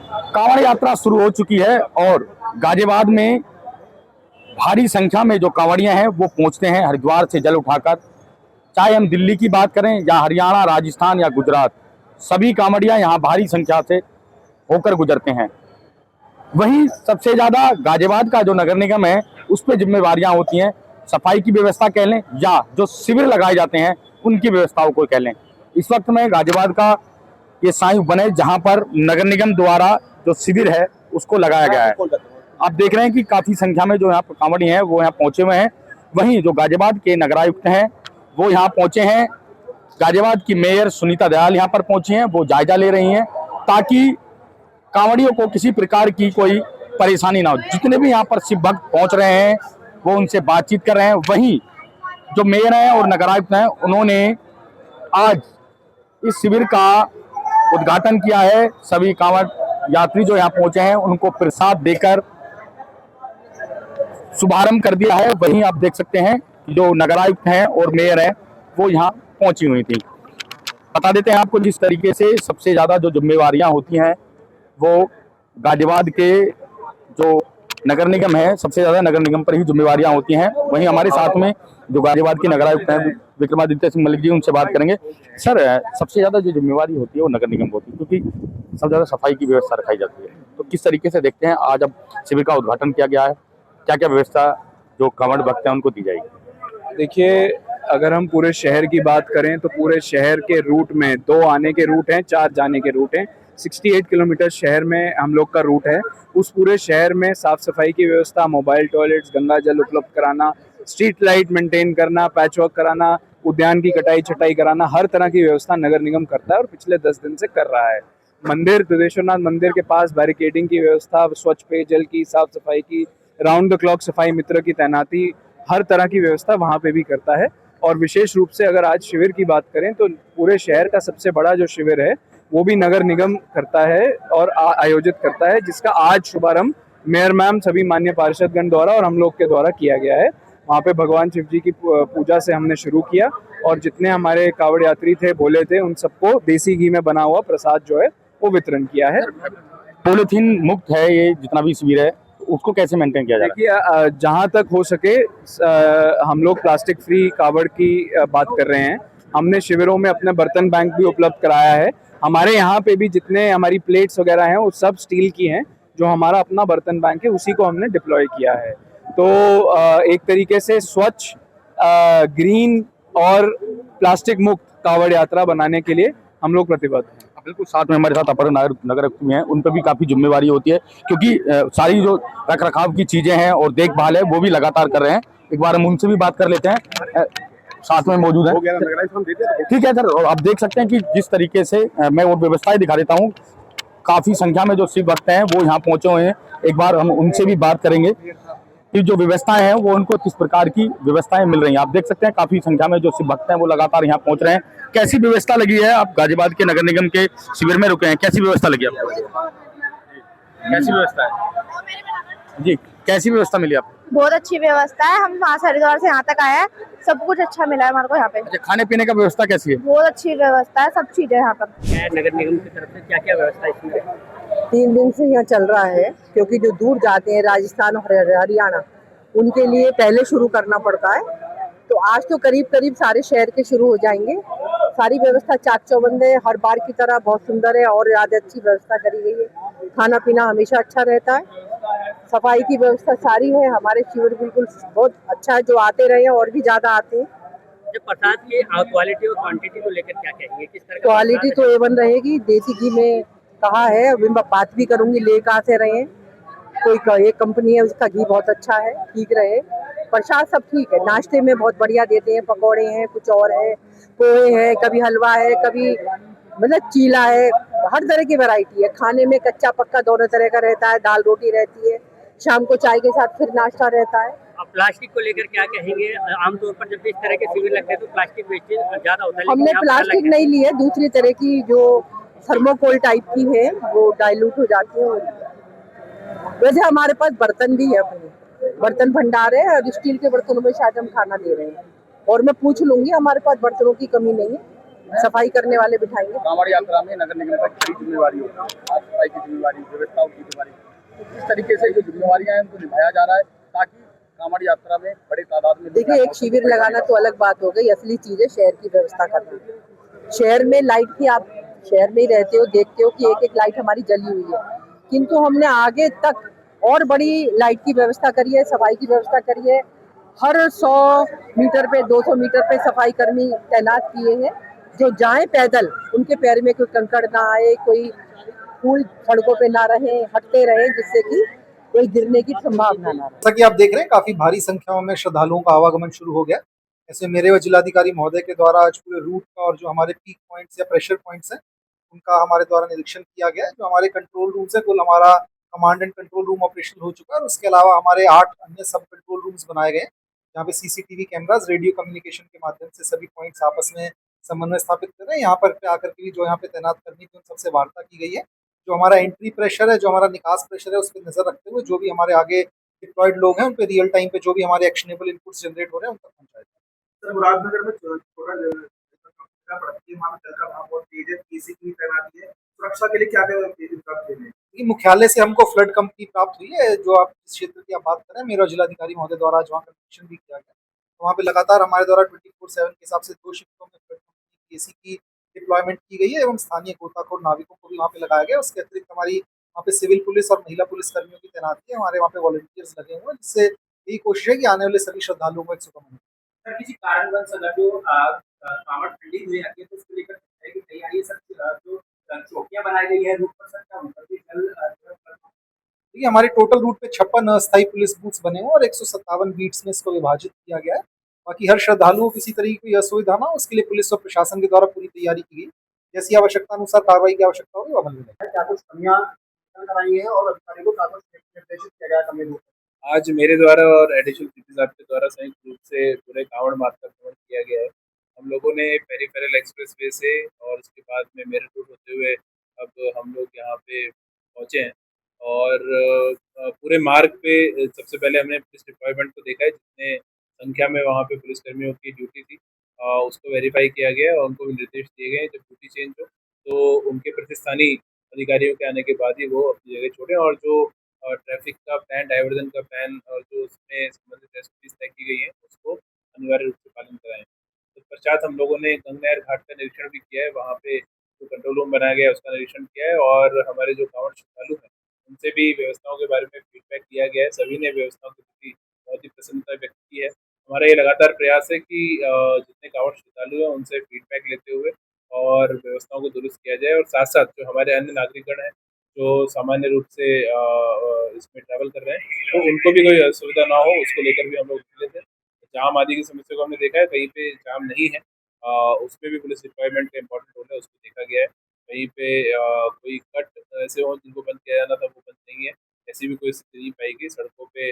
कांवड़ यात्रा शुरू हो चुकी है और गाजियाबाद में भारी संख्या में जो कांवड़ियां हैं वो पहुंचते हैं हरिद्वार से जल उठाकर। चाहे हम दिल्ली की बात करें या हरियाणा, राजस्थान या गुजरात, सभी कांवड़ियां यहां भारी संख्या से होकर गुजरते हैं। वहीं सबसे ज्यादा गाजियाबाद का जो नगर निगम है उस पर जिम्मेवारियां होती हैं, सफाई की व्यवस्था कह लें या जो शिविर लगाए जाते हैं उनकी व्यवस्थाओं को कह लें। इस वक्त में गाजियाबाद का ये साई वन है जहां पर नगर निगम द्वारा जो शिविर है उसको लगाया गया है। आप देख रहे हैं कि काफी संख्या में जो यहाँ पर कांवड़ी हैं वो यहाँ पहुंचे हुए हैं। वहीं जो गाजियाबाद के नगरायुक्त हैं वो यहाँ पहुंचे हैं। गाजियाबाद की मेयर सुनीता दयाल यहाँ पर पहुंची हैं, वो जायजा ले रही हैं ताकि कांवड़ियों को किसी प्रकार की कोई परेशानी ना हो। जितने भी यहाँ पर शिव भक्त पहुंच रहे हैं वो उनसे बातचीत कर रहे हैं। वहीं जो मेयर हैं और नगरायुक्त हैं उन्होंने आज इस शिविर का उद्घाटन किया है। सभी कांवड़ यात्री जो यहाँ पहुंचे हैं उनको प्रसाद देकर शुभारंभ कर दिया है। वहीं आप देख सकते हैं जो नगरायुक्त हैं और मेयर हैं वो यहाँ पहुंची हुई थी। बता देते हैं आपको जिस तरीके से सबसे ज्यादा जो जिम्मेवारियां होती हैं वो गाजियाबाद के जो नगर निगम है, सबसे ज्यादा नगर निगम पर ही जिम्मेवारियां होती हैं। वहीं हमारे साथ में जो गाजियाबाद के नगरायुक्त हैं विक्रमादित्य सिंह मलिक जी, उनसे बात करेंगे। सर, सबसे ज्यादा जो जिम्मेवारी होती है वो नगर निगम को होती है क्योंकि सबसे ज्यादा सफाई की व्यवस्था रखाई जाती है, तो किस तरीके से देखते हैं आज अब शिविर का उद्घाटन किया गया है, क्या क्या व्यवस्था जो कांवड़ भक्त हैं उनको दी जाएगी? देखिए, अगर हम पूरे शहर की बात करें तो पूरे शहर के रूट में 2 आने के रूट हैं, 4 जाने के रूट हैं। 68 किलोमीटर शहर में हम लोग का रूट है। उस पूरे शहर में साफ सफाई की व्यवस्था, मोबाइल टॉयलेट्स, गंगा जल उपलब्ध कराना, स्ट्रीट लाइट मेंटेन करना, पैच वर्क कराना, उद्यान की कटाई छटाई कराना, हर तरह की व्यवस्था नगर निगम करता है और पिछले 10 दिन से कर रहा है। मंदिर, दुधेश्वरनाथ मंदिर के पास बैरिकेडिंग की व्यवस्था, स्वच्छ पेयजल की, साफ सफाई की, राउंड द क्लॉक सफाई मित्र की तैनाती, हर तरह की व्यवस्था वहाँ पे भी करता है। और विशेष रूप से अगर आज शिविर की बात करें तो पूरे शहर का सबसे बड़ा जो शिविर है वो भी नगर निगम करता है और आयोजित करता है, जिसका आज शुभारंभ मेयर मैम, सभी मान्य पार्षदगण द्वारा और हम लोग के द्वारा किया गया है। वहाँ पे भगवान शिव जी की पूजा से हमने शुरू किया और जितने हमारे कांवड़ यात्री थे, बोले थे, उन सबको देसी घी में बना हुआ प्रसाद जो है वो वितरण किया है। पॉलीथीन मुक्त है ये जितना भी शिविर है, उसको कैसे मेंटेन किया जाए? देखिए, जहाँ तक हो सके हम लोग प्लास्टिक फ्री कावड़ की बात कर रहे हैं। हमने शिविरों में अपने बर्तन बैंक भी उपलब्ध कराया है। हमारे यहाँ पे भी जितने हमारी प्लेट्स वगैरह हैं वो सब स्टील की हैं। जो हमारा अपना बर्तन बैंक है उसी को हमने डिप्लॉय किया है। तो एक तरीके से स्वच्छ, ग्रीन और प्लास्टिक मुक्त कावड़ यात्रा बनाने के लिए हम लोग प्रतिबद्ध हैं। बिल्कुल, साथ में हमारे साथ अपर नगर हैं, उन पर भी काफी जिम्मेवारी होती है क्योंकि सारी जो रख रखाव की चीजें हैं और देखभाल है वो भी लगातार कर रहे हैं। एक बार हम उनसे भी बात कर लेते हैं, साथ में मौजूद है। ठीक है सर, और आप देख सकते हैं कि जिस तरीके से मैं वो व्यवस्थाएं दिखा देता हूँ। काफी संख्या में जो शिव भक्त हैं वो यहाँ पहुंचे हुए हैं। एक बार हम उनसे भी बात करेंगे कि जो व्यवस्थाएं हैं वो उनको किस प्रकार की व्यवस्थाएं मिल रही हैं। आप देख सकते हैं काफी संख्या में जो शिव भक्त हैं वो लगातार यहाँ पहुंच रहे हैं। कैसी व्यवस्था लगी है? आप गाजियाबाद के नगर निगम के शिविर में रुके हैं, कैसी व्यवस्था लगी आपको? कैसी व्यवस्था है जी? कैसी व्यवस्था मिली आपको? बहुत अच्छी व्यवस्था है। हम वहाँ से हरिद्वार से यहाँ तक आए हैं, सब कुछ अच्छा मिला है हमारे को यहाँ पे। अच्छा, खाने पीने का व्यवस्था कैसी है? बहुत अच्छी व्यवस्था है, सब चीजें यहाँ पर। नगर निगम की तरफ से क्या क्या व्यवस्था इसमें? 3 दिन से यहाँ चल रहा है क्योंकि जो दूर जाते हैं राजस्थान और हरियाणा, उनके लिए पहले शुरू करना पड़ता है। तो आज तो करीब करीब सारे शहर के शुरू हो जाएंगे। सारी व्यवस्था चाक चौबंद है, हर बार की तरह बहुत सुंदर है और ज़्यादा अच्छी व्यवस्था करी गई है। खाना पीना हमेशा अच्छा रहता है, सफाई की व्यवस्था सारी है। हमारे शिविर बिल्कुल बहुत अच्छा है, जो आते रहे हैं और भी ज़्यादा आते हैं। जब प्रसाद की क्वालिटी और क्वांटिटी को लेकर क्या कहेंगे? किस तरह क्वालिटी तो A1 रहेगी। देसी घी में कहा है, अभी मैं बात भी करूंगी ले कहाँ से रहे हैं। कोई एक कंपनी है उसका घी बहुत अच्छा है, ठीक रहे। प्रसाद सब ठीक है, नाश्ते में बहुत बढ़िया देते हैं। पकौड़े हैं, कुछ और है, पोहे हैं, कभी हलवा है, कभी मतलब चीला है, हर तरह की वैरायटी है। खाने में कच्चा पक्का दोनों तरह का रहता है। दाल रोटी रहती है, शाम को चाय के साथ फिर नाश्ता रहता है। प्लास्टिक को लेकर क्या कहेंगे? आमतौर पर जब इस तरह के शिविर लगते हैं तो प्लास्टिक वेस्टेज ज्यादा होता है। हमने प्लास्टिक नहीं ली है, दूसरी तरह की जो थर्मोकोल टाइप की है वो डाइल्यूट हो जाती है। वैसे हमारे पास बर्तन भी है, अपने बर्तन भंडार है और स्टील के बर्तनों में शायद हम खाना दे रहे हैं। और मैं पूछ लूंगी, हमारे पास बर्तनों की कमी नहीं है। सफाई करने वाले बिठाएंगे। कांवड़ यात्रा में नगर निगम की बड़ी जिम्मेवारी होती है, साफ सफाई की जिम्मेवारी, व्यवस्थाओं की जिम्मेवारी। तो किस तरीके से जो जिम्मेवारियां हैं उनको निभाया जा रहा है ताकि कांवड़ यात्रा में बड़े तादाद में लोग देखिए, एक शिविर लगाना तो अलग बात हो गई, असली चीज है शहर की व्यवस्था करना। शहर में लाइट की, आप शहर में ही रहते हो, देखते हो कि एक एक लाइट हमारी जली हुई है, किंतु हमने आगे तक और बड़ी लाइट की व्यवस्था करी है, सफाई की व्यवस्था करी है। हर 100 मीटर पे, 200 मीटर पे सफाई कर्मी तैनात किए हैं, जो जाएं पैदल, उनके पैर में कोई कंकड़ ना आए, कोई फूल सड़कों पे ना रहे, हटते रहे, जिससे कि कोई गिरने की संभावना ना रहे। जैसा कि आप देख रहे हैं, काफी भारी संख्याओं में श्रद्धालुओं का आवागमन शुरू हो गया। ऐसे मेरे व जिलाधिकारी महोदय के द्वारा आज पूरे रूट का और जो हमारे पीक पॉइंट्स या प्रेशर पॉइंट्स हैं उनका हमारे द्वारा निरीक्षण किया गया है। जो हमारे कंट्रोल रूम्स है, कुल हमारा command and control room operational हो चुका है और उसके अलावा हमारे 8 अन्य सब कंट्रोल रूम्स बनाए गए हैं, जहाँ पे सीसीटीवी कैमराज, रेडियो कम्युनिकेशन के माध्यम से सभी पॉइंट्स आपस में समन्वय स्थापित कर रहे हैं। यहाँ पर आकर के भी जो यहाँ पे तैनात कर्मी थे उन सबसे वार्ता की गई है। जो हमारा एंट्री प्रेशर है, जो हमारा निकास प्रेशर है, उस पर नजर रखते हुए जो भी हमारे आगे डिप्लॉयड लोग हैं उन पे रियल टाइम पे जो भी हमारे एक्शनेबल इनपुट्स जनरेट हो रहे हैं उन तक पहुंचाया जाए। मुरादनगर में छोटा पड़ती है, वहाँ पे जल का भाव बहुत तेज है, पीसी की तैनाती है, सुरक्षा के लिए क्या क्या इंतजाम किए गए? मुख्यालय से हमको फ्लड कंपनी प्राप्त हुई है, जो आप जिस क्षेत्र की आप बात कर रहे हैं, मेरा जिलाधिकारी महोदय द्वारा आज वहाँ का निरीक्षण भी किया गया। तो वहाँ पे लगातार हमारे द्वारा 24/7 के हिसाब से 2 शिफ्टों में फ्लड कंपनी एसी की डिप्लॉयमेंट की गई है एवं स्थानीय गोताखोर नाविकों को भी वहाँ पे लगाया गया। उसके अतिरिक्त हमारी वहाँ पे सिविल पुलिस और महिला पुलिस कर्मियों की तैनाती है, हमारे वहाँ पे वॉलंटियर्स लगे हुए हैं, जिससे यही कोशिश है कि आने वाले सभी श्रद्धालुओं को एक सुगम सर, किसी कारणवश अगर जो कांवड़ ठंडी हुई जाती है तो उसको लेकर की तैयारी सर, जो चौकियां बनाई गई है रूट पर, सर क्या उन पर भी देखिए, हमारे टोटल रूट पे 56 अस्थायी पुलिस बूथ्स बने हुए और 157 बीट्स में इसको विभाजित किया गया है। बाकी हर श्रद्धालुओं को किसी तरीके की असुविधा ना हो, उसके लिए पुलिस और प्रशासन के द्वारा पूरी तैयारी की गई। जैसी आवश्यकता अनुसार कार्रवाई की आवश्यकता होगी वो अमल में लाएंगे। क्या कुछ कमियां कराई है और अधिकारियों को क्या कुछ निर्देशित किया गया कमी रूट? आज मेरे द्वारा और एडिशनल सीपी साहब के द्वारा संयुक्त रूप से पूरे कांवड़ मार्ग का भ्रमण किया गया है। हम लोगों ने पेरिफेरल एक्सप्रेसवे से और उसके बाद में मेरठ रूट होते हुए अब हम लोग यहाँ पे पहुँचे हैं और पूरे मार्ग पे सबसे पहले हमने पुलिस डिप्लॉयमेंट को देखा है, जितने संख्या में वहाँ पे पुलिसकर्मियों की ड्यूटी थी उसको वेरीफाई किया गया है और उनको भी निर्देश दिए गए हैं जब ड्यूटी चेंज हो तो उनके प्रतिस्थानीय अधिकारियों के आने के बाद ही वो अपनी जगह छोड़ें और जो ट्रैफिक का प्लान, डाइवर्जन का प्लान और जो उसमें संबंधित एसओपीज तय की गई हैं उसको अनिवार्य रूप से पालन कराएं। तत्पश्चात हम लोगों ने गंगनहर घाट का निरीक्षण भी किया है, वहाँ पे जो कंट्रोल रूम बनाया गया है उसका निरीक्षण किया है और हमारे जो कांवड़ श्रद्धालु हैं उनसे भी व्यवस्थाओं के बारे में फीडबैक किया गया है। सभी ने व्यवस्थाओं के प्रति बहुत ही प्रसन्नता व्यक्त की है। हमारा ये लगातार प्रयास है कि जितने कांवड़ श्रद्धालु हैं उनसे फीडबैक लेते हुए और व्यवस्थाओं को दुरुस्त किया जाए और साथ साथ जो हमारे अन्य नागरिकगण हैं जो सामान्य रूप से इसमें ट्रैवल कर रहे हैं तो उनको भी कोई असुविधा ना हो उसको लेकर भी हम लोग लेते हैं। जाम आदि की समस्या को हमने देखा है, कहीं पे जाम नहीं है उसमें भी पुलिस डिप्लॉयमेंट का इंपॉर्टेंट रोल है, उसको देखा गया है। कहीं पे कोई कट ऐसे हो जिनको बंद किया जाना था वो बंद नहीं है, ऐसी भी कोई स्थिति नहीं पाई गई। सड़कों पे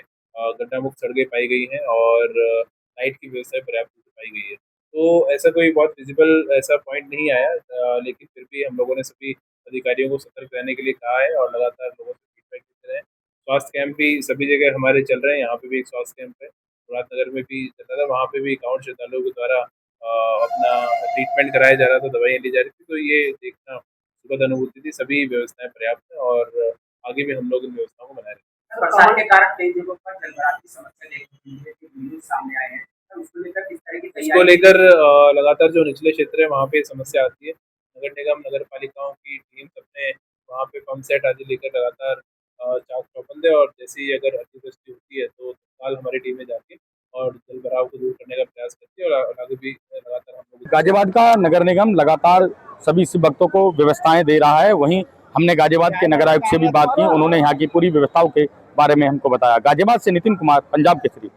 गड्ढा मुक्त सड़कें पाई गई हैं और लाइट की व्यवस्था पर्याप्त रूप से पाई गई है। तो ऐसा कोई बहुत विजिबल ऐसा पॉइंट नहीं आया लेकिन फिर भी हम लोगों ने सभी अधिकारियों को सतर्क रहने के लिए कहा है और लगातार लोगों से फीडबैक देते रहे। स्वास्थ्य कैंप भी सभी जगह हमारे चल रहे हैं, यहाँ पे भी एक स्वास्थ्य कैंप है, मुरादनगर में भी चल रहा था, वहाँ पे भी कांवड़ श्रद्धालुओं के द्वारा अपना ट्रीटमेंट कराया जा रहा था, दवाइयाँ ली जा रही थी। तो ये देखना सुखद अनुभूति थी। सभी व्यवस्थाएं पर्याप्त हैं और आगे भी हम लोग इन व्यवस्थाओं को बनाए रखेंगे। बरसात के कारण कई जगहों पर जलभराव की समस्या देखने को मिली है, जो वीडियो सामने आए हैं, तो उसको लेकर किस तरह की इसको लेकर लगातार जो निचले क्षेत्र है वहाँ पे समस्या आती है। नगर निगम, नगर पालिकाओं की टीम सबने वहाँ पे पंप सेट आदि लेकर लगातार चाक चौबंद है और जैसे ही अगर अतिवृष्टि होती है तो तत्काल हमारी टीमें जाके और जल भराव को दूर करने का प्रयास करती है और आगे भी लगातार हम लोग। गाजियाबाद का नगर निगम लगातार सभी शिव भक्तों को व्यवस्थाएं दे रहा है। वहीं हमने गाजियाबाद के नगर आयुक्त से भी बात की, उन्होंने यहाँ की पूरी व्यवस्थाओं के बारे में हमको बताया। गाजियाबाद से नितिन कुमार, पंजाब केसरी।